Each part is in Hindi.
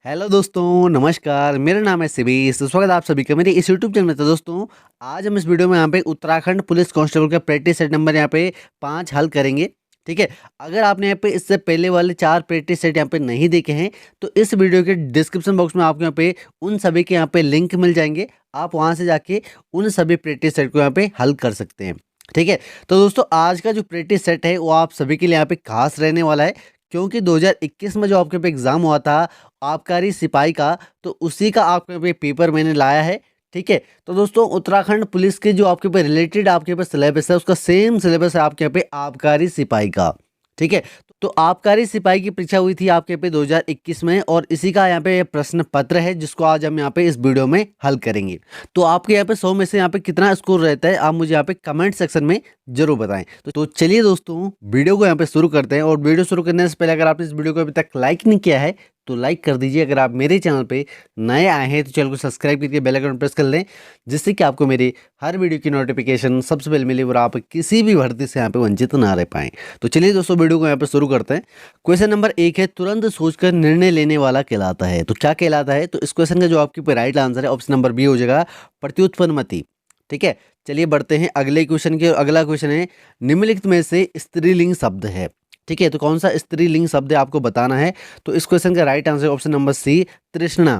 हेलो दोस्तों, नमस्कार। मेरा नाम है शिवीस। तो स्वागत है आप सभी का मेरे इस यूट्यूब चैनल में। तो दोस्तों, आज हम इस वीडियो में यहाँ पे उत्तराखंड पुलिस कांस्टेबल का प्रैक्टिस सेट नंबर यहाँ पे 5 हल करेंगे। ठीक है। अगर आपने यहाँ पे इससे पहले वाले 4 प्रैक्टिस सेट यहाँ पे नहीं देखे हैं तो इस वीडियो के डिस्क्रिप्शन बॉक्स में आपको यहाँ पे उन सभी के यहाँ पे लिंक मिल जाएंगे। आप वहाँ से जाके उन सभी प्रैक्टिस सेट को यहाँ पे हल कर सकते हैं। ठीक है। तो दोस्तों, आज का जो प्रैक्टिस सेट है वो आप सभी के लिए यहाँ पे खास रहने वाला है, क्योंकि 2021 में जो आपके पे एग्जाम हुआ था आबकारी सिपाही का, तो उसी का आपके पे पेपर मैंने लाया है। ठीक है। तो दोस्तों, उत्तराखंड पुलिस के जो आपके पे रिलेटेड आपके पास सिलेबस है उसका सेम सिलेबस है आपके यहाँ पे आबकारी सिपाही का। ठीक है। तो आबकारी सिपाही की परीक्षा हुई थी आपके पे 2021 में, और इसी का यहाँ पे प्रश्न पत्र है जिसको आज हम यहाँ पे इस वीडियो में हल करेंगे। तो आपके यहाँ पे 100 में से यहाँ पे कितना स्कोर रहता है आप मुझे यहाँ पे कमेंट सेक्शन में जरूर बताएं। तो चलिए दोस्तों, वीडियो को यहाँ पे शुरू करते हैं। और वीडियो शुरू करने से पहले अगर आपने इस वीडियो को अभी तक लाइक नहीं किया है तो लाइक कर दीजिए। अगर आप मेरे चैनल पे नए आए हैं तो चैनल को सब्सक्राइब करके बेल आइकन प्रेस कर लें, जिससे कि आपको मेरी हर वीडियो की नोटिफिकेशन सबसे पहले मिले और आप किसी भी भर्ती से यहाँ पे वंचित ना रह पाएं। तो चलिए दोस्तों, वीडियो को यहाँ पे शुरू करते हैं। क्वेश्चन नंबर 1 है, तुरंत सोचकर निर्णय लेने वाला कहलाता है। तो क्या कहलाता है? तो इस क्वेश्चन का जो आपके राइट आंसर है ऑप्शन नंबर बी हो जाएगा, प्रत्युत्पन्नमति। ठीक है। चलिए बढ़ते हैं अगले क्वेश्चन के। अगला क्वेश्चन है, निम्नलिखित में से स्त्रीलिंग शब्द है। ठीक है। तो कौन सा स्त्रीलिंग शब्द है आपको बताना है। तो इस क्वेश्चन का right answer option number C, तृष्णा।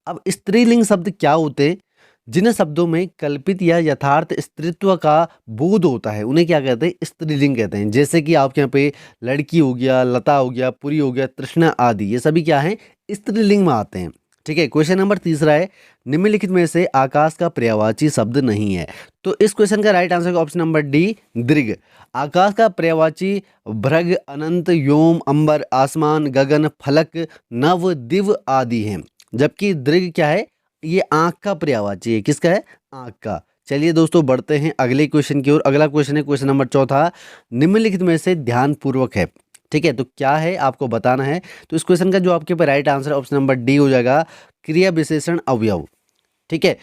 अब स्त्रीलिंग शब्द क्या होते हैं? जिन शब्दों में कल्पित या यथार्थ स्त्रीत्व का बोध होता है उन्हें क्या कहते हैं? स्त्रीलिंग कहते हैं। जैसे कि आपके यहाँ पे लड़की हो गया, लता हो गया, पुरी हो गया, तृष्णा आदि, ये सभी क्या है? स्त्रीलिंग में आते हैं। ठीक है। क्वेश्चन नंबर तीसरा है, निम्नलिखित में से आकाश का पर्यायवाची शब्द नहीं है। तो इस क्वेश्चन का right answer option number D, दीर्घ। आकाश का पर्यायवाची भृग, अनंत, व्योम, अंबर, आसमान, गगन, फलक, नव, दिव आदि हैं। जबकि दीर्घ क्या है? ये आंख का पर्यायवाची है। किसका है? आंख का। चलिए दोस्तों, बढ़ते हैं अगले क्वेश्चन की ओर। अगला क्वेश्चन है क्वेश्चन नंबर चौथा, निम्नलिखित में से ध्यानपूर्वक है। ठीक है। तो क्या है आपको बताना है। तो इस क्वेश्चन का जो आपके ऊपर right answer option number D हो जाएगा, क्रिया विशेषण अवयव। ठीक है।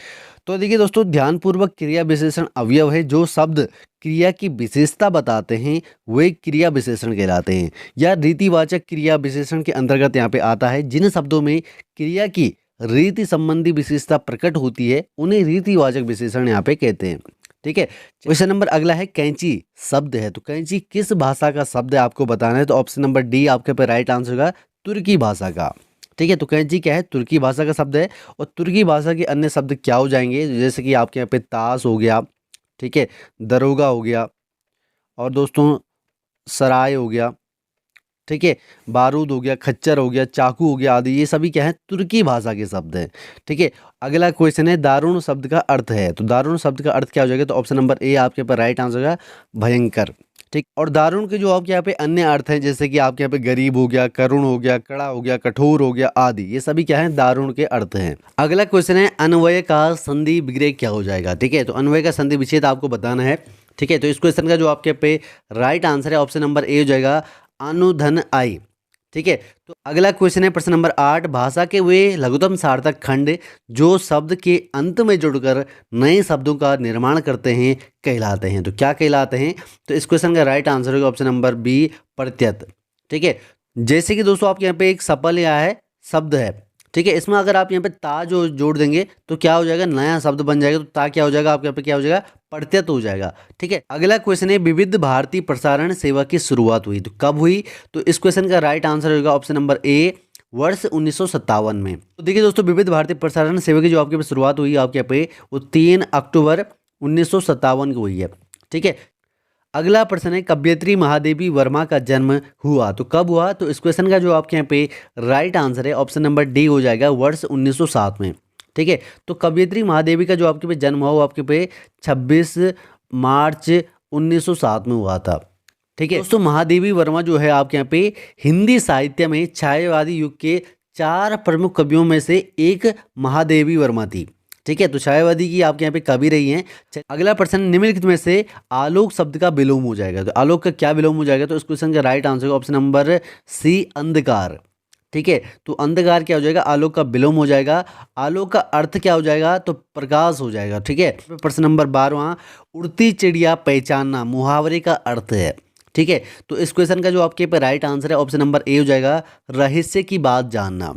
तो देखिए दोस्तों, ध्यानपूर्वक क्रिया विशेषण अवयव है। जो शब्द क्रिया की विशेषता बताते हैं वे क्रिया विशेषण कहलाते हैं, या रीतिवाचक क्रिया विशेषण के अंतर्गत यहाँ पे आता है। जिन शब्दों में क्रिया की रीति संबंधी विशेषता प्रकट होती है उन्हें रीतिवाचक विशेषण यहाँ पे कहते हैं। ठीक है। क्वेश्चन नंबर अगला है, कैंची शब्द है। तो कैंची किस भाषा का शब्द है आपको बताना है। तो ऑप्शन नंबर डी आपके पे राइट आंसर होगा, तुर्की भाषा का। ठीक है। तो कैंची क्या है? तुर्की भाषा का शब्द है। और तुर्की भाषा के अन्य शब्द क्या हो जाएंगे? जैसे कि आपके यहाँ पे ताश हो गया, ठीक है, दरोगा हो गया, और दोस्तों सराय हो गया, ठीक है, बारूद हो गया, खच्चर हो गया, चाकू हो गया आदि, ये सभी क्या है? तुर्की भाषा के शब्द हैं। ठीक है। अगला क्वेश्चन है, दारुण शब्द का अर्थ है। तो दारुण शब्द का अर्थ क्या हो जाएगा? तो ऑप्शन नंबर ए आपके पर राइट आंसर होगा, भयंकर। ठीक। और दारुण के जो आपके यहाँ पे अन्य अर्थ हैं, जैसे कि आपके यहाँ पे गरीब हो गया, करुण हो गया, कड़ा हो गया, कठोर हो गया आदि, ये सभी क्या है? दारुण के अर्थ हैं। अगला क्वेश्चन है, अन्वय का संधि विग्रह क्या हो जाएगा? ठीक है। तो अन्वय का संधि विच्छेद आपको बताना है। ठीक है। तो इस क्वेश्चन का जो आपके पे राइट आंसर है ऑप्शन नंबर ए हो जाएगा, अनुधन आई। ठीक है। तो अगला क्वेश्चन है प्रश्न नंबर 8, भाषा के वे लघुतम सार्थक खंड जो शब्द के अंत में जुड़कर नए शब्दों का निर्माण करते हैं कहलाते हैं। तो क्या कहलाते हैं? तो इस क्वेश्चन का राइट आंसर होगा ऑप्शन नंबर बी, प्रत्यत। ठीक है। जैसे कि दोस्तों आपके यहाँ पे एक सफल या है शब्द है। ठीक है। इसमें अगर आप यहाँ पे ता जो जोड़ देंगे तो क्या हो जाएगा? नया शब्द बन जाएगा। तो ता क्या हो जाएगा आपके यहाँ पे? क्या हो जाएगा? प्रत्यत हो जाएगा। ठीक है। अगला क्वेश्चन है, विविध भारती प्रसारण सेवा की शुरुआत हुई तो कब हुई? तो इस क्वेश्चन का राइट आंसर होगा ऑप्शन नंबर ए, वर्ष 1957 में। तो देखिए दोस्तों, विविध भारती प्रसारण सेवा की जो आपके शुरुआत हुई आपके यहाँ पे वो 3 अक्टूबर 1957 को हुई है। ठीक है। अगला प्रश्न है, कवयित्री महादेवी वर्मा का जन्म हुआ तो कब हुआ? तो इस क्वेश्चन का जो आपके यहाँ पे राइट आंसर है ऑप्शन नंबर डी हो जाएगा, वर्ष 1907 में। ठीक है। तो कवयित्री महादेवी का जो आपके पे जन्म हुआ वो आपके पे 26 मार्च 1907 में हुआ था। ठीक है। दोस्तों, महादेवी वर्मा जो है आपके यहाँ पे हिंदी साहित्य में छायावादी युग के 4 प्रमुख कवियों में से एक महादेवी वर्मा थी। ठीक है। तो छायावादी की आपके यहाँ पे कवि रही हैं। अगला प्रश्न, निम्नलिखित में से आलोक शब्द का विलोम हो जाएगा। तो आलोक का क्या विलोम हो जाएगा? तो इस क्वेश्चन का right answer option number C, अंधकार। ठीक है। तो अंधकार क्या हो जाएगा? आलोक का विलोम हो जाएगा। आलोक का अर्थ क्या हो जाएगा? तो प्रकाश हो जाएगा। ठीक है। प्रश्न नंबर 12, उड़ती चिड़िया पहचानना मुहावरे का अर्थ है। ठीक है, तो इस क्वेश्चन का जो आपके पे राइट आंसर है ऑप्शन नंबर ए हो जाएगा, रहस्य की बात जानना।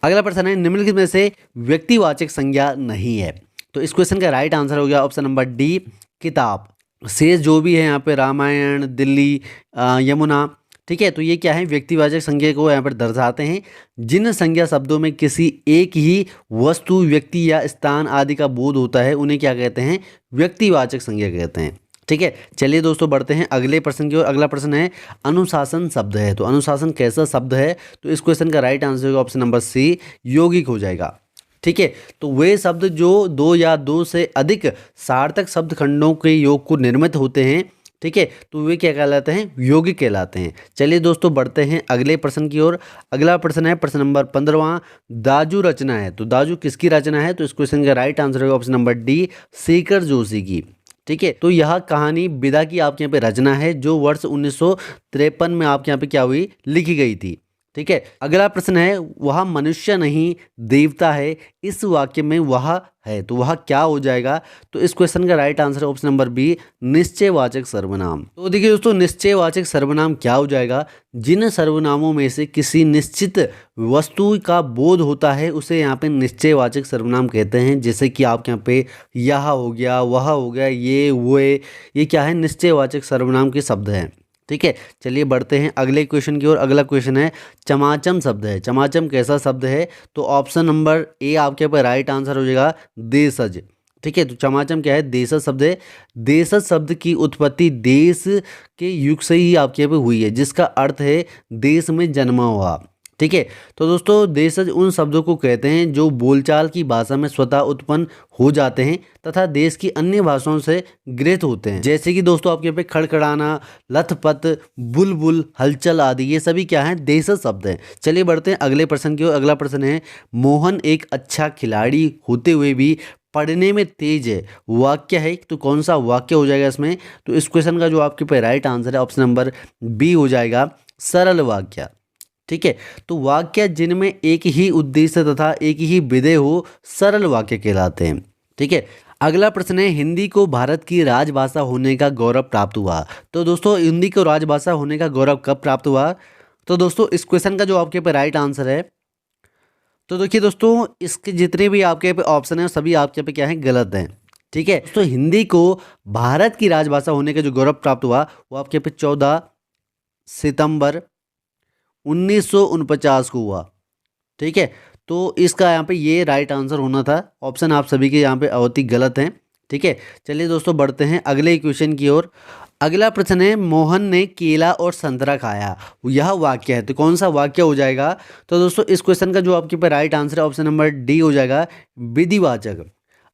अगला प्रश्न है, निम्नलिखित में से व्यक्तिवाचक संज्ञा नहीं है। तो इस क्वेश्चन का राइट आंसर हो गया ऑप्शन नंबर डी, किताब। शेष जो भी है यहाँ पे रामायण, दिल्ली, यमुना, ठीक है, तो ये क्या है, व्यक्तिवाचक संज्ञा को यहाँ पर दर्शाते हैं। जिन संज्ञा शब्दों में किसी एक ही वस्तु, व्यक्ति या स्थान आदि का बोध होता है उन्हें क्या कहते हैं, व्यक्तिवाचक संज्ञा कहते हैं। ठीक है, चलिए दोस्तों बढ़ते हैं अगले प्रश्न की ओर। अगला प्रश्न है, अनुशासन शब्द है। तो अनुशासन कैसा शब्द है, तो इस क्वेश्चन का राइट आंसर होगा ऑप्शन नंबर सी, यौगिक हो जाएगा। ठीक है, तो वे शब्द जो दो या दो से अधिक सार्थक शब्द खंडों के योग को निर्मित होते हैं, ठीक है, तो वे क्या कहलाते हैं, यौगिक कहलाते हैं। चलिए दोस्तों बढ़ते हैं अगले प्रश्न की ओर। अगला प्रश्न है प्रश्न नंबर 15वां, दाजू रचना है। तो दाजू किसकी रचना है, तो इस क्वेश्चन का राइट आंसर होगा option number D, Shekhar Joshi की। ठीक है, तो यह कहानी विदा की आपके यहाँ पे रचना है, जो वर्ष 1953 में आपके यहाँ पे क्या हुई, लिखी गई थी। ठीक है, अगला प्रश्न है, वह मनुष्य नहीं देवता है, इस वाक्य में वह है, तो वह क्या हो जाएगा। तो इस क्वेश्चन का राइट आंसर है ऑप्शन नंबर बी, निश्चयवाचक सर्वनाम। तो देखिए दोस्तों, निश्चयवाचक सर्वनाम क्या हो जाएगा, जिन सर्वनामों में से किसी निश्चित वस्तु का बोध होता है उसे यहाँ पे निश्चयवाचक सर्वनाम कहते हैं। जैसे कि आपके यहाँ पे यह हो गया, वह हो गया, ये क्या है, निश्चयवाचक सर्वनाम के शब्द हैं। ठीक है, चलिए बढ़ते हैं अगले क्वेश्चन की ओर। अगला क्वेश्चन है, चमाचम शब्द है। चमाचम कैसा शब्द है, तो ऑप्शन नंबर ए आपके पर राइट आंसर हो जाएगा, देशज। ठीक है, तो चमाचम क्या है, देशज शब्द है। देशज शब्द की उत्पत्ति देश के युग से ही आपके यहाँ पे हुई है, जिसका अर्थ है देश में जन्मा हुआ। ठीक है, तो दोस्तों देशज उन शब्दों को कहते हैं जो बोलचाल की भाषा में स्वतः उत्पन्न हो जाते हैं तथा देश की अन्य भाषाओं से गृहीत होते हैं। जैसे कि दोस्तों आपके पे खड़खड़ाना, लथपथ, बुलबुल, हलचल आदि, ये सभी क्या हैं, देशज शब्द हैं। चलिए बढ़ते हैं अगले प्रश्न की ओर। अगला प्रश्न है, मोहन एक अच्छा खिलाड़ी होते हुए भी पढ़ने में तेज है, वाक्य है, तो कौन सा वाक्य हो जाएगा इसमें। तो इस क्वेश्चन का जो आपके पे राइट आंसर है ऑप्शन नंबर बी हो जाएगा, सरल वाक्य। ठीक है, तो वाक्य जिनमें एक ही उद्देश्य तथा एक ही विधेय हो, सरल वाक्य कहलाते हैं। ठीक है, अगला प्रश्न है, हिंदी को भारत की राजभाषा होने का गौरव प्राप्त हुआ। तो दोस्तों हिंदी को राजभाषा होने का गौरव कब प्राप्त हुआ, तो दोस्तों इस क्वेश्चन का जो आपके पे राइट आंसर है, तो देखिए दोस्तों इसके जितने भी आपके पे ऑप्शन है सभी आपके पे क्या है, गलत हैं। ठीक है, तो हिंदी को भारत की राजभाषा होने का जो गौरव प्राप्त हुआ वो आपके पे 14 सितंबर 1949 को हुआ। ठीक है, तो इसका यहाँ पे ये राइट आंसर होना था। ऑप्शन आप सभी के यहाँ पे बहुत ही गलत हैं। ठीक है, चलिए दोस्तों बढ़ते हैं अगले क्वेश्चन की ओर। अगला प्रश्न है, मोहन ने केला और संतरा खाया, यह वाक्य है, तो कौन सा वाक्य हो जाएगा। तो दोस्तों इस क्वेश्चन का जो आपके पे राइट आंसर है ऑप्शन नंबर डी हो जाएगा, विधिवाचक।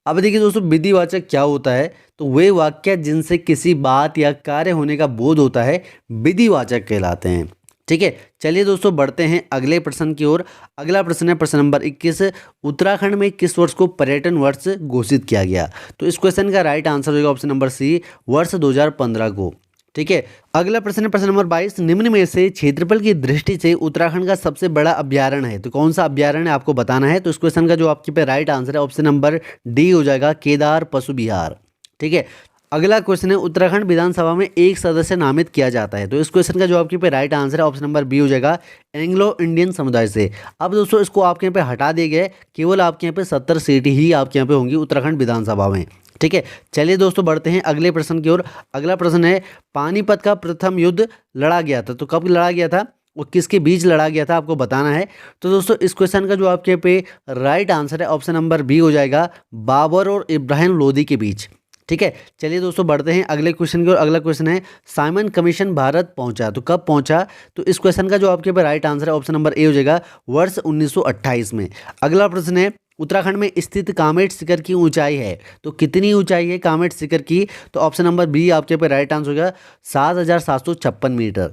अब देखिए दोस्तों विधिवाचक क्या होता है, तो वे वाक्य जिनसे किसी बात या कार्य होने का बोध होता है विधिवाचक कहलाते हैं। ठीक है, चलिए दोस्तों बढ़ते हैं अगले प्रश्न की ओर। अगला प्रश्न है प्रश्न नंबर 21, उत्तराखंड में किस वर्ष को पर्यटन वर्ष घोषित किया गया। तो इस क्वेश्चन का राइट आंसर होगा ऑप्शन नंबर सी, वर्ष 2015 को। ठीक है, अगला प्रश्न है प्रश्न नंबर 22, निम्न में से क्षेत्रफल की दृष्टि से उत्तराखंड का सबसे बड़ा अभ्यारण्य है, तो कौन सा अभ्यारण्य है आपको बताना है। तो इस क्वेश्चन का जो आपके पे राइट आंसर है ऑप्शन नंबर डी हो जाएगा, केदार पशु विहार। ठीक है, अगला क्वेश्चन है, उत्तराखंड विधानसभा में एक सदस्य नामित किया जाता है। तो इस क्वेश्चन का जो आपके पे राइट आंसर है ऑप्शन नंबर बी हो जाएगा, एंग्लो इंडियन समुदाय से। अब दोस्तों इसको आपके यहाँ पे हटा दिए गए, केवल आपके यहाँ पे 70 सीट ही आपके यहाँ पे होंगी उत्तराखंड विधानसभा में। ठीक है, चलिए दोस्तों बढ़ते हैं अगले प्रश्न की ओर। अगला प्रश्न है, पानीपत का प्रथम युद्ध लड़ा गया था, तो कब लड़ा गया था, वो किसके बीच लड़ा गया था आपको बताना है। तो दोस्तों इस क्वेश्चन का जो आपके पे राइट आंसर है ऑप्शन नंबर बी हो जाएगा, बाबर और इब्राहिम लोदी के बीच। ठीक है, चलिए दोस्तों बढ़ते हैं अगले क्वेश्चन की ओर। अगला क्वेश्चन है, साइमन कमीशन भारत पहुंचा, तो कब पहुंचा। तो इस क्वेश्चन का जो आपके पे राइट आंसर है ऑप्शन नंबर ए हो जाएगा, वर्ष 1928 में। अगला प्रश्न है, उत्तराखंड में स्थित कामेट शिखर की ऊंचाई है, तो कितनी ऊंचाई है कामेट शिखर की। तो ऑप्शन नंबर बी आपके पे राइट आंसर होगा, 7,756 मीटर।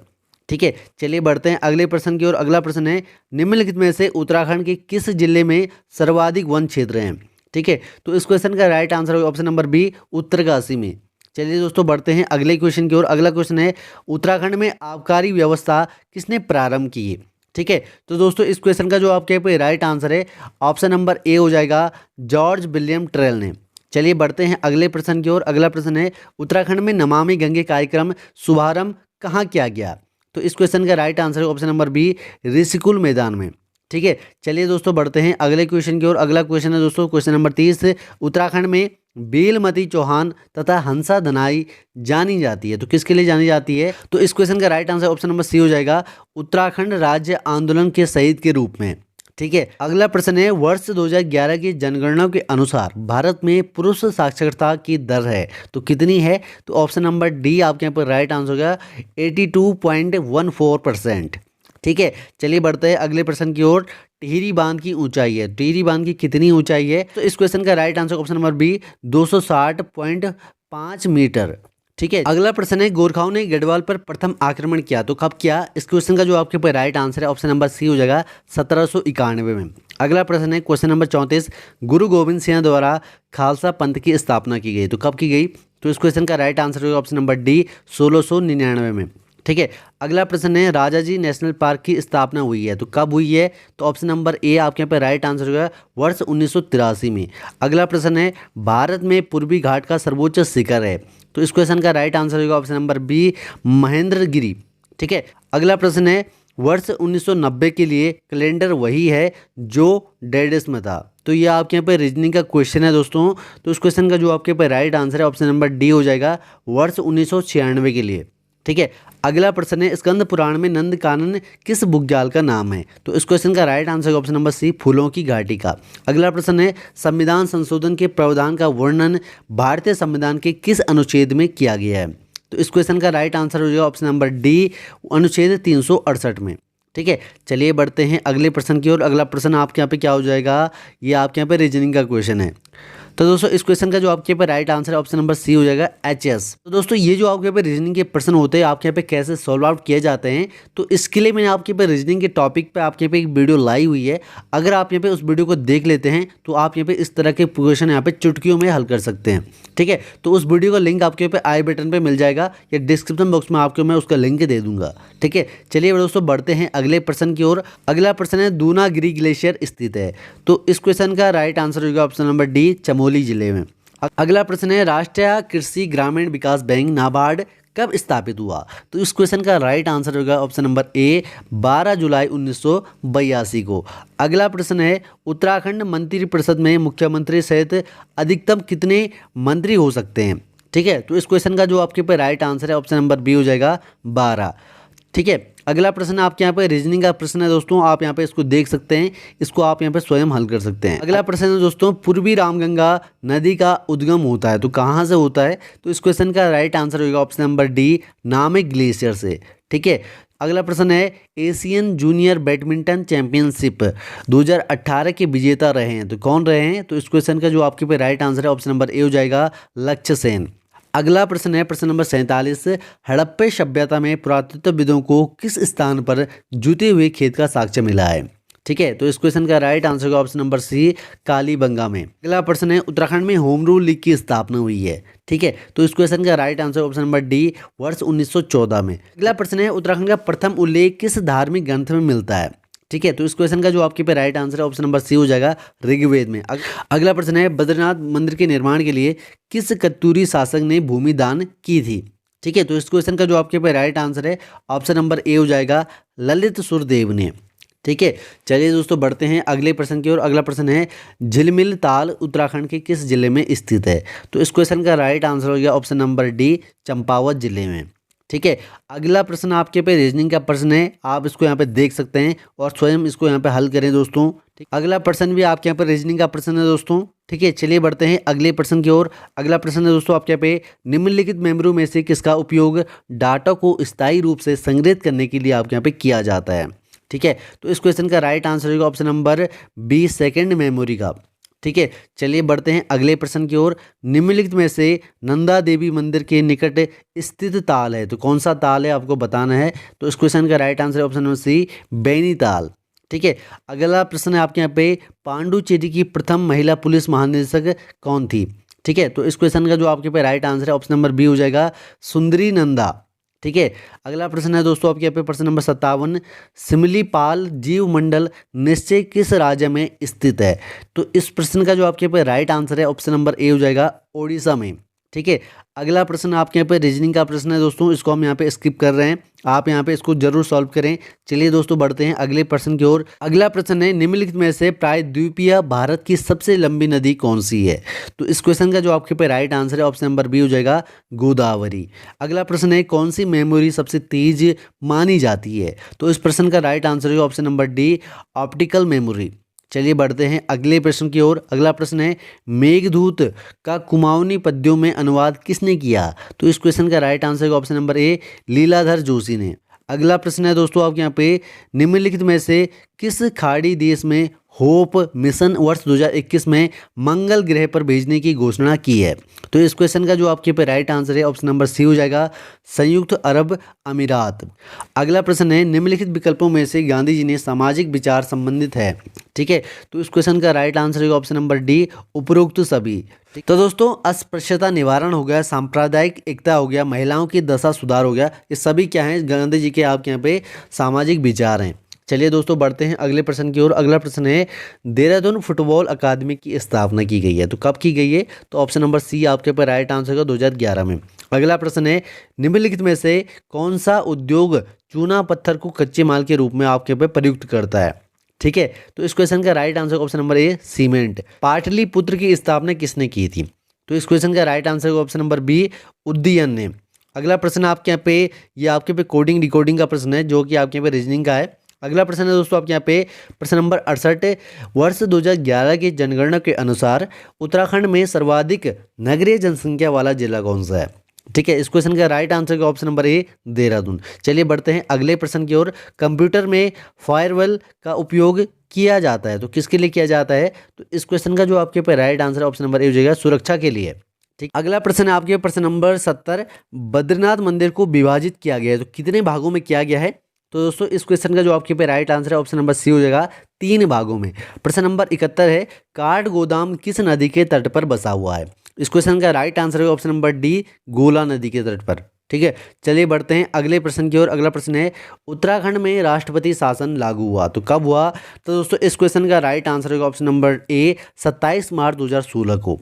ठीक है, चलिए बढ़ते हैं अगले प्रश्न की ओर। अगला प्रश्न है, निम्नलिखित में से उत्तराखंड के किस जिले में सर्वाधिक वन क्षेत्र हैं। ठीक है, तो इस क्वेश्चन का राइट आंसर होगा ऑप्शन नंबर बी, उत्तरकाशी में। चलिए दोस्तों बढ़ते हैं अगले क्वेश्चन की ओर। अगला क्वेश्चन है, उत्तराखंड में आबकारी व्यवस्था किसने प्रारंभ की। ठीक है, तो दोस्तों इस क्वेश्चन का जो आपके पे राइट आंसर है ऑप्शन नंबर ए हो जाएगा, जॉर्ज विलियम ट्रेल ने। चलिए बढ़ते हैं अगले प्रश्न की ओर। अगला प्रश्न है, उत्तराखंड में नमामि गंगे कार्यक्रम शुभारंभ कहाँ किया गया? तो इस क्वेश्चन का राइट आंसर है ऑप्शन नंबर बी, ऋषिकुल मैदान में। ठीक है, चलिए दोस्तों बढ़ते हैं अगले क्वेश्चन की ओर। अगला क्वेश्चन है दोस्तों क्वेश्चन नंबर 30। उत्तराखंड में बेलमती चौहान तथा हंसा दनाई जानी जाती है, तो किसके लिए जानी जाती है? तो इस क्वेश्चन का right answer option number C हो जाएगा, उत्तराखंड राज्य आंदोलन के शहीद के रूप में। ठीक है, अगला प्रश्न है, वर्ष 2011 की जनगणना के अनुसार भारत में पुरुष साक्षरता की दर है तो कितनी है? तो ऑप्शन नंबर डी आपके यहाँ पर राइट आंसर होगा 82.14%। ठीक है, चलिए बढ़ते हैं अगले प्रश्न की ओर। टिहरी बांध की ऊंचाई है, टिहरी बांध की कितनी ऊंचाई है? तो इस क्वेश्चन का right answer option number B 260.5 metre. ठीक है, अगला प्रश्न है, गोरखाओं ने गढ़वाल पर प्रथम आक्रमण किया तो कब किया? इस क्वेश्चन का जो आपके ऊपर राइट आंसर है ऑप्शन नंबर सी हो जाएगा 1791 में। अगला प्रश्न है क्वेश्चन नंबर 34, गुरु गोविंद सिंह द्वारा खालसा पंथ की स्थापना की गई तो कब की गई? तो इस क्वेश्चन का राइट आंसर होगा ऑप्शन नंबर डी 1699 में। ठीक है, अगला प्रश्न है, राजाजी नेशनल पार्क की स्थापना हुई है तो कब हुई है? तो ऑप्शन नंबर ए आपके यहाँ पे राइट आंसर होगा वर्ष 1983 में। अगला प्रश्न है, भारत में पूर्वी घाट का सर्वोच्च शिखर है तो इस क्वेश्चन का राइट आंसर होगा ऑप्शन नंबर बी महेंद्रगिरी। ठीक है, अगला प्रश्न है, वर्ष 1990 के लिए कैलेंडर वही है जो डेडिस में था, तो ये आपके यहाँ पे रीजनिंग का क्वेश्चन है दोस्तों। तो इस क्वेश्चन का जो आपके पे राइट आंसर है ऑप्शन नंबर डी हो जाएगा वर्ष 1996 के लिए। ठीक है, अगला प्रश्न है, स्कंद पुराण में नंद कानन किस बुग्याल का नाम है? तो इस क्वेश्चन का राइट आंसर है ऑप्शन नंबर सी फूलों की घाटी का। अगला प्रश्न है, संविधान संशोधन के प्रावधान का वर्णन भारतीय संविधान के किस अनुच्छेद में किया गया है? तो इस क्वेश्चन का राइट आंसर हो जाएगा ऑप्शन नंबर डी अनुच्छेद 368 में। ठीक है, चलिए बढ़ते हैं अगले प्रश्न की ओर। अगला प्रश्न आपके यहाँ पे क्या हो जाएगा? ये आपके यहाँ पे रीजनिंग का क्वेश्चन है। तो दोस्तों इस क्वेश्चन का जो आपके पे राइट आंसर है ऑप्शन नंबर सी हो जाएगा HS। तो दोस्तों ये जो आपके पे रीजनिंग के प्रश्न होते हैं आपके यहाँ पे कैसे सॉल्व आउट किए जाते हैं, तो इसके लिए मैंने आपके पे रीजनिंग के टॉपिक पे आपके पे एक वीडियो लाई हुई है। अगर आप यहाँ पे उस वीडियो को देख लेते हैं तो आप यहाँ पे इस तरह के क्वेश्चन यहाँ पे चुटकियों में हल कर सकते हैं। ठीक है, तो उस वीडियो का लिंक आपके पे आई बटन पे मिल जाएगा या डिस्क्रिप्शन बॉक्स में आपको मैं उसका लिंक दे दूंगा। ठीक है, चलिए दोस्तों बढ़ते हैं अगले प्रश्न की ओर। अगला प्रश्न है, दूनागिरी ग्लेशियर स्थित है तो इस क्वेश्चन का राइट आंसर होगा ऑप्शन नंबर डी चमोली जिले में। अगला प्रश्न है, राष्ट्रीय कृषि ग्रामीण विकास बैंक नाबार्ड कब स्थापित हुआ? तो इस क्वेश्चन का राइट आंसर होगा ऑप्शन नंबर ए 12 जुलाई 1982 को। अगला प्रश्न है, उत्तराखंड मंत्रिपरिषद में मुख्यमंत्री सहित अधिकतम कितने मंत्री हो सकते हैं? ठीक है, तो इस क्वेश्चन का जो आपके पे राइट आंसर है ऑप्शन नंबर बी हो जाएगा 12। ठीक है, अगला प्रश्न आपके यहाँ पे रीजनिंग का प्रश्न है दोस्तों, आप यहाँ पे इसको देख सकते हैं, इसको आप यहाँ पे स्वयं हल कर सकते हैं। अगला प्रश्न है दोस्तों, पूर्वी रामगंगा नदी का उद्गम होता है तो कहाँ से होता है? तो इस क्वेश्चन का राइट आंसर होगा ऑप्शन नंबर डी नामिक ग्लेशियर से। ठीक है, अगला प्रश्न है, एशियन जूनियर बैडमिंटन चैंपियनशिप 2018 के विजेता रहे हैं तो कौन रहे हैं? तो इस क्वेश्चन का जो आपके पे राइट आंसर है ऑप्शन नंबर ए हो जाएगा लक्ष्य सेन। अगला प्रश्न है प्रश्न नंबर 47, हड़प्पा सभ्यता में पुरातत्वविदों को किस स्थान पर जुते हुए खेत का साक्ष्य मिला है? ठीक है, तो इस क्वेश्चन का राइट आंसर होगा ऑप्शन नंबर सी कालीबंगा में। अगला प्रश्न है, उत्तराखंड में होम रूल लीग की स्थापना हुई है। ठीक है, तो इस क्वेश्चन का right answer option number D वर्ष 1914 में। अगला प्रश्न है, उत्तराखंड का प्रथम उल्लेख किस धार्मिक ग्रंथ में मिलता है? ठीक है, तो इस क्वेश्चन का जो आपके पे राइट आंसर है ऑप्शन नंबर सी हो जाएगा ऋग्वेद में। अगला प्रश्न है, बद्रीनाथ मंदिर के निर्माण के लिए किस कत्यूरी शासक ने भूमि दान की थी? ठीक है, तो इस क्वेश्चन का जो आपके पे राइट आंसर है ऑप्शन नंबर ए हो जाएगा ललित सुरदेव ने। ठीक है, चलिए दोस्तों बढ़ते हैं अगले प्रश्न की ओर। अगला प्रश्न है, झिलमिल ताल उत्तराखंड के किस जिले में स्थित है? तो इस क्वेश्चन का राइट आंसर हो गया ऑप्शन नंबर डी चंपावत जिले में। ठीक है, अगला प्रश्न आपके पे रीजनिंग का प्रश्न है, आप इसको यहाँ पे देख सकते हैं और स्वयं इसको यहाँ पे हल करें दोस्तों। ठीक, अगला प्रश्न भी आपके यहाँ पे रीजनिंग का प्रश्न है दोस्तों। ठीक है, चलिए बढ़ते हैं अगले प्रश्न की ओर। अगला प्रश्न है दोस्तों आपके यहाँ पे, निम्नलिखित मेमोरी में से किसका उपयोग डाटा को स्थायी रूप से संग्रहित करने के लिए आपके यहाँ पे किया जाता है? ठीक है, तो इस क्वेश्चन का राइट आंसर होगा option number B second memory का। ठीक है, चलिए बढ़ते हैं अगले प्रश्न की ओर। निम्नलिखित में से नंदा देवी मंदिर के निकट स्थित ताल है तो कौन सा ताल है आपको बताना है? तो इस क्वेश्चन का राइट आंसर है ऑप्शन नंबर सी बैनीताल। ठीक है, अगला प्रश्न है आपके यहाँ पे, पांडुचेरी की प्रथम महिला पुलिस महानिदेशक कौन थी? ठीक है, तो इस क्वेश्चन का जो आपके पे राइट आंसर है ऑप्शन नंबर बी हो जाएगा सुंदरी नंदा। ठीक है, अगला प्रश्न है दोस्तों आपके यहाँ पे प्रश्न नंबर 57, सिमलीपाल जीव मंडल निश्चय किस राज्य में स्थित है? तो इस प्रश्न का जो आपके पे राइट आंसर है ऑप्शन नंबर ए हो जाएगा ओडिशा में। ठीक है। अगला प्रश्न आपके यहाँ पे रीजनिंग का प्रश्न है दोस्तों, इसको हम यहाँ पे स्किप कर रहे हैं, आप यहाँ पे इसको जरूर सॉल्व करें। चलिए दोस्तों बढ़ते हैं अगले प्रश्न की ओर। अगला प्रश्न है निम्नलिखित में से प्रायद्वीपीय भारत की सबसे लंबी नदी कौन सी है? तो इस क्वेश्चन का जो आपके पे राइट आंसर है ऑप्शन नंबर बी हो जाएगा गोदावरी। अगला प्रश्न है कौन सी मेमोरी सबसे तेज मानी जाती है? तो इस प्रश्न का राइट आंसर है option number D optical memory. चलिए बढ़ते हैं अगले प्रश्न की ओर। अगला प्रश्न है मेघदूत का कुमाऊनी पद्यों में अनुवाद किसने किया? तो इस क्वेश्चन का राइट आंसर है option number A Leeladhar Joshi ने। अगला प्रश्न है दोस्तों आपके यहाँ पे निम्नलिखित में से किस खाड़ी देश में होप मिशन वर्ष 2021 में मंगल ग्रह पर भेजने की घोषणा की है? तो इस क्वेश्चन का जो आपके पे राइट आंसर है ऑप्शन नंबर सी हो जाएगा संयुक्त अरब अमीरात। अगला प्रश्न है निम्नलिखित विकल्पों में से गांधी जी ने सामाजिक विचार संबंधित है? ठीक है, तो इस क्वेश्चन का राइट आंसर है ऑप्शन नंबर डी उपरोक्त सभी। तो दोस्तों अस्पृश्यता निवारण हो गया, सांप्रदायिक एकता हो गया, महिलाओं की दशा सुधार हो गया, ये सभी क्या हैं गांधी जी के आपके यहाँ पे सामाजिक विचार हैं। चलिए दोस्तों बढ़ते हैं अगले प्रश्न की ओर। अगला प्रश्न है देहरादून फुटबॉल अकादमी की स्थापना की गई है, तो कब की गई है? तो ऑप्शन नंबर सी आपके पर राइट आंसर होगा 2011 में। अगला प्रश्न है निम्नलिखित में से कौन सा उद्योग चूना पत्थर को कच्चे माल के रूप में आपके पे प्रयुक्त करता है? ठीक है, तो इस क्वेश्चन का right answer option number A cement. Pataliputra की स्थापना किसने की थी? तो इस क्वेश्चन का right answer option number B Udayan ने। अगला प्रश्न आपके यहाँ पे ये आपके पे कोडिंग डिकोडिंग का प्रश्न है जो कि आपके यहाँ पे रीजनिंग का है। अगला प्रश्न है दोस्तों आपके यहाँ पे प्रश्न नंबर 68 वर्ष 2011 की जनगणना के अनुसार उत्तराखंड में सर्वाधिक नगरीय जनसंख्या वाला जिला कौन सा है? ठीक है, इस क्वेश्चन का राइट आंसर का ऑप्शन नंबर ए देहरादून। चलिए बढ़ते हैं अगले प्रश्न की ओर। कंप्यूटर में फायरवॉल का उपयोग किया जाता है, तो किसके लिए किया जाता है? तो इस क्वेश्चन का जो आपके पे राइट आंसर ऑप्शन नंबर ए हो जाएगा सुरक्षा के लिए। ठीक, अगला प्रश्न है आपके प्रश्न नंबर 70 बद्रीनाथ मंदिर को विभाजित किया गया है, तो कितने भागों में किया गया है? तो दोस्तों इस क्वेश्चन का जो आपके पे राइट आंसर है ऑप्शन नंबर सी हो जाएगा 3 भागों में। प्रश्न नंबर 71 है काठ गोदाम किस नदी के तट पर बसा हुआ है? इस क्वेश्चन का राइट आंसर है ऑप्शन नंबर डी गोला नदी के तट पर। ठीक है, चलिए बढ़ते हैं अगले प्रश्न की ओर। अगला प्रश्न है उत्तराखंड में राष्ट्रपति शासन लागू हुआ, तो कब हुआ? तो दोस्तों इस क्वेश्चन का राइट आंसर है ऑप्शन नंबर ए 27 मार्च 2016 को।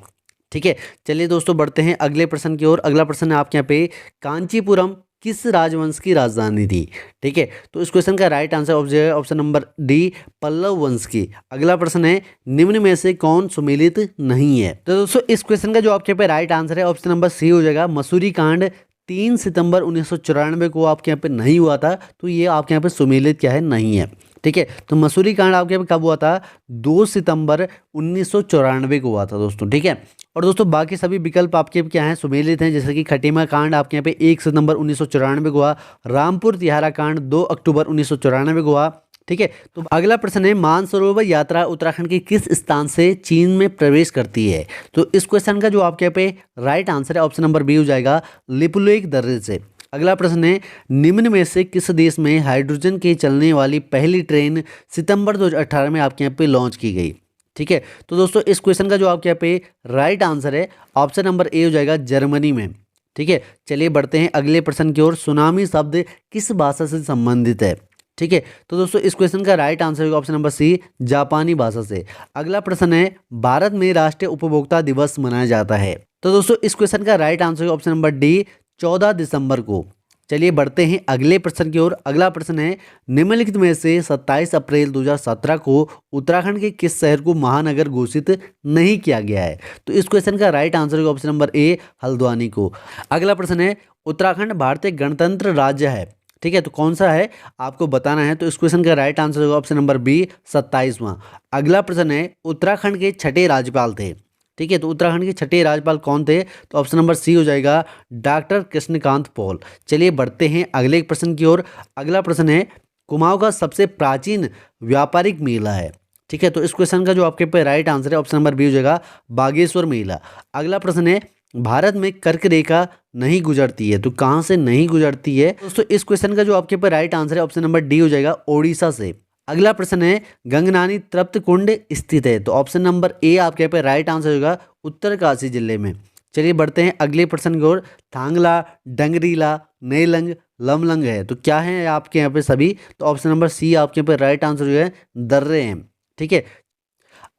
ठीक है, चलिए दोस्तों बढ़ते हैं अगले प्रश्न की ओर। अगला प्रश्न है आपके यहाँ पे कांचीपुरम किस राजवंश की राजधानी थी? ठीक है, तो इस क्वेश्चन का right answer option number D Pallava वंश की। अगला प्रश्न है निम्न में से कौन सुमेलित नहीं है? तो दोस्तों इस क्वेश्चन का जो आपके पे राइट आंसर है ऑप्शन नंबर सी हो जाएगा मसूरी कांड 3 सितंबर 1994 को आपके यहाँ पे नहीं हुआ था, तो ये आपके यहाँ पे सुमेलित क्या है नहीं है। ठीक है, तो मसूरी कांड आपके यहाँ पे कब हुआ था? 2 सितंबर 1994 को हुआ था दोस्तों। ठीक है, और दोस्तों बाकी सभी विकल्प आपके क्या हैं सुमेलित हैं, जैसे कि खटीमा कांड आपके यहाँ पे 1 सितंबर 1994 को हुआ, रामपुर तिहारा कांड 2 अक्टूबर 1994 को हुआ। ठीक है, तो अगला प्रश्न है मानसरोवर यात्रा उत्तराखंड के किस स्थान से चीन में प्रवेश करती है? तो इस क्वेश्चन का जो आपके यहाँ पे राइट आंसर है ऑप्शन नंबर बी हो जाएगा लिपुलेख दर्रे से। अगला प्रश्न है निम्न में से किस देश में हाइड्रोजन के चलने वाली पहली ट्रेन सितंबर 2018 में आपके यहाँ पे लॉन्च की गई? ठीक है, तो दोस्तों इस क्वेश्चन का जो आपके यहाँ पे राइट आंसर है ऑप्शन नंबर ए हो जाएगा जर्मनी में। ठीक है, चलिए बढ़ते हैं अगले प्रश्न की ओर। सुनामी शब्द किस भाषा से संबंधित है? ठीक है, तो दोस्तों इस क्वेश्चन का राइट आंसर होगा ऑप्शन नंबर सी जापानी भाषा से। अगला प्रश्न है भारत में राष्ट्रीय उपभोक्ता दिवस मनाया जाता है, तो दोस्तों इस क्वेश्चन का राइट आंसर होगा ऑप्शन नंबर डी 14 दिसंबर को। चलिए बढ़ते हैं अगले प्रश्न की ओर। अगला प्रश्न है निम्नलिखित में से 27 अप्रैल 2017 को उत्तराखंड के किस शहर को महानगर घोषित नहीं किया गया है? तो इस क्वेश्चन का राइट आंसर होगा ऑप्शन नंबर ए हल्द्वानी को। अगला प्रश्न है उत्तराखंड भारतीय गणतंत्र राज्य है, ठीक है, तो कौन सा है आपको बताना है। तो इस क्वेश्चन का राइट आंसर होगा ऑप्शन नंबर बी 27वां। अगला प्रश्न है उत्तराखंड के छठे राज्यपाल थे, ठीक है, तो उत्तराखंड के छठे राज्यपाल कौन थे? तो ऑप्शन नंबर सी हो जाएगा डॉक्टर कृष्णकांत पॉल। चलिए बढ़ते हैं अगले प्रश्न की ओर। अगला प्रश्न है कुमाऊं का सबसे प्राचीन व्यापारिक मेला है, ठीक है, तो इस क्वेश्चन का जो आपके पे राइट आंसर है ऑप्शन नंबर बी हो जाएगा बागेश्वर मेला। अगला प्रश्न है भारत में कर्क रेखा नहीं गुजरती है, तो कहाँ से नहीं गुजरती है? दोस्तों इस क्वेश्चन का जो आपके पे राइट आंसर है ऑप्शन नंबर डी हो जाएगा ओडिशा से। अगला प्रश्न है गंगनानी तृप्त कुंड स्थित है, तो ऑप्शन नंबर ए आपके यहाँ पे राइट आंसर होगा उत्तरकाशी जिले में। चलिए बढ़ते हैं अगले प्रश्न की ओर। थांगला, डंगरीला, नेलंग, लमलंग है, तो क्या है आपके यहाँ पे सभी? तो ऑप्शन नंबर सी आपके यहाँ पे राइट आंसर जो है दर्रे हैं, ठीक है।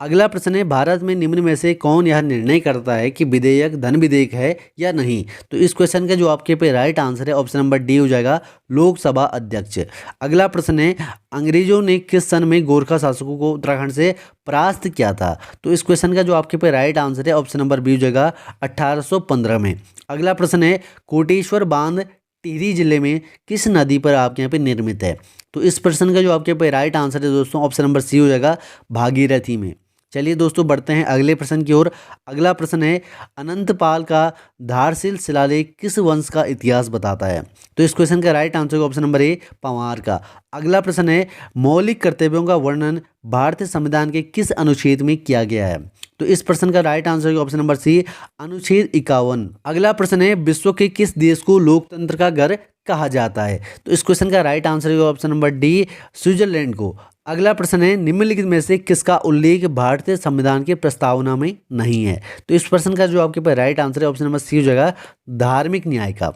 अगला प्रश्न है, भारत में निम्न में से कौन यह निर्णय करता है कि विधेयक धन विधेयक है या नहीं? तो इस क्वेश्चन का जो आपके पे राइट आंसर है ऑप्शन नंबर डी हो जाएगा, लोकसभा अध्यक्ष। अगला प्रश्न है, अंग्रेजों ने किस सन में गोरखा शासकों को उत्तराखंड से परास्त किया था? तो इस क्वेश्चन का जो आपके पे राइट आंसर है ऑप्शन नंबर बी हो जाएगा, 1815 में। अगला प्रश्न है, कोटेश्वर बांध टिहरी जिले में किस नदी पर आपके यहाँ पे निर्मित है? तो इस प्रश्न का जो आपके पे राइट आंसर है दोस्तों ऑप्शन नंबर सी हो जाएगा, भागीरथी में। चलिए दोस्तों बढ़ते हैं अगले प्रश्न की ओर। अगला प्रश्न है, अनंतपाल का धारशिल शिलालेख किस वंश का इतिहास बताता है? तो इस क्वेश्चन का राइट आंसर ऑप्शन नंबर ए, पंवार का। अगला प्रश्न है, मौलिक कर्तव्यों का वर्णन भारतीय संविधान के किस अनुच्छेद में किया गया है? तो इस प्रश्न का right answer option number C, अनुच्छेद 51। अगला प्रश्न है, विश्व के किस देश को लोकतंत्र का घर कहा जाता है? तो इस क्वेश्चन का राइट आंसर है ऑप्शन नंबर डी, स्विट्जरलैंड को। अगला प्रश्न है, निम्नलिखित में से किसका उल्लेख भारतीय संविधान की प्रस्तावना में नहीं है? तो इस प्रश्न का जो आपके पास राइट आंसर है ऑप्शन नंबर सी हो जाएगा, धार्मिक न्याय का।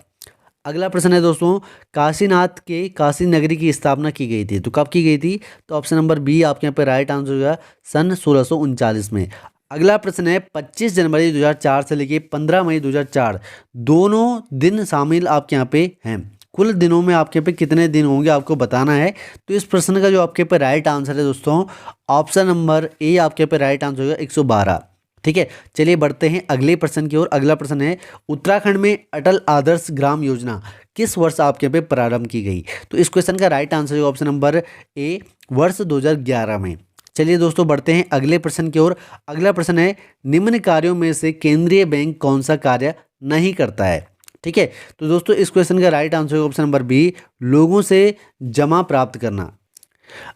अगला प्रश्न है दोस्तों, काशीनाथ के काशी नगरी की स्थापना की गई थी, तो कब की गई थी? तो ऑप्शन नंबर बी आपके यहाँ पे राइट आंसर होगा, सन 1639 में। अगला प्रश्न है, 25 जनवरी 2004 से लेके 15 मई 2004 दोनों दिन शामिल आपके यहाँ पे हैं। कुल दिनों में आपके पे कितने दिन होंगे आपको बताना है। तो इस प्रश्न का जो आपके पे राइट आंसर है दोस्तों ऑप्शन नंबर ए आपके पे राइट आंसर होगा, 112। ठीक है, चलिए बढ़ते हैं अगले प्रश्न की ओर। अगला प्रश्न है, उत्तराखंड में अटल आदर्श ग्राम योजना किस वर्ष आपके पे प्रारंभ की गई? तो इस क्वेश्चन का राइट आंसर है ऑप्शन नंबर ए, वर्ष 2011 में। चलिए दोस्तों बढ़ते हैं अगले प्रश्न की ओर। अगला प्रश्न है, निम्न कार्यों में से केंद्रीय बैंक कौन सा कार्य नहीं करता है? ठीक है, तो दोस्तों इस क्वेश्चन का राइट आंसर है ऑप्शन नंबर बी, लोगों से जमा प्राप्त करना।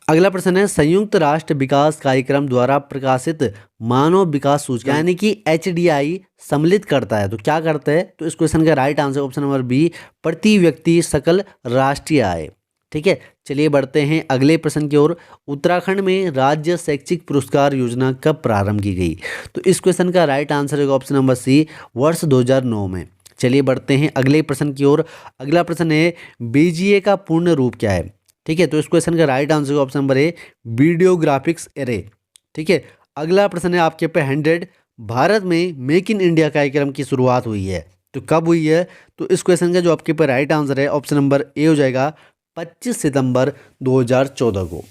अगला प्रश्न है, संयुक्त राष्ट्र विकास कार्यक्रम द्वारा प्रकाशित मानव विकास सूचकांक यानी कि HDI सम्मिलित करता है, तो क्या करता है? तो इस क्वेश्चन का right answer option number B, प्रति व्यक्ति सकल राष्ट्रीय आय। ठीक है, चलिए बढ़ते हैं अगले प्रश्न की ओर। उत्तराखंड में राज्य शैक्षिक पुरस्कार योजना कब प्रारंभ की गई? तो इस क्वेश्चन का राइट आंसर है ऑप्शन नंबर सी, वर्ष 2009 में। चलिए बढ़ते हैं अगले प्रश्न की ओर। अगला प्रश्न है, BGA का पूर्ण रूप क्या है? ठीक है, तो इस क्वेश्चन का राइट आंसर ऑप्शन नंबर ए, वीडियो ग्राफिक्स एरे। ठीक है, अगला प्रश्न है आपके पे 100, भारत में मेक इन इंडिया कार्यक्रम की शुरुआत हुई है, तो कब हुई है? तो इस क्वेश्चन का जो आपके पे राइट आंसर है ऑप्शन नंबर ए हो जाएगा, 25 सितंबर 2014 को।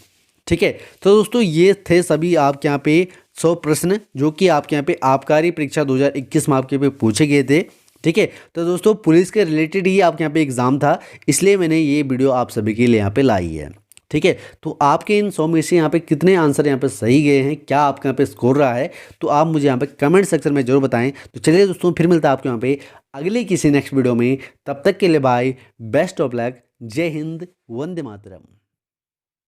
ठीक है, तो दोस्तों ये थे सभी आपके यहाँ पे 100 प्रश्न जो कि आपके यहाँ पे आबकारी परीक्षा 2021 में आपके पे पूछे गए थे। ठीक है, तो दोस्तों पुलिस के रिलेटेड ही आपके यहाँ पे एग्जाम था, इसलिए मैंने ये वीडियो आप सभी के लिए यहाँ पे लाई है। ठीक है, तो आपके इन 100 में से यहाँ पे कितने आंसर यहाँ पे सही गए हैं, क्या आपके यहाँ पे स्कोर रहा है, तो आप मुझे यहाँ पे कमेंट सेक्शन में जरूर बताएं। तो चलिए दोस्तों फिर मिलता है आपके यहाँ पे अगले किसी नेक्स्ट वीडियो में, तब तक के लिए बाय, बेस्ट ऑफ लक, जय हिंद, वंदे मातरम।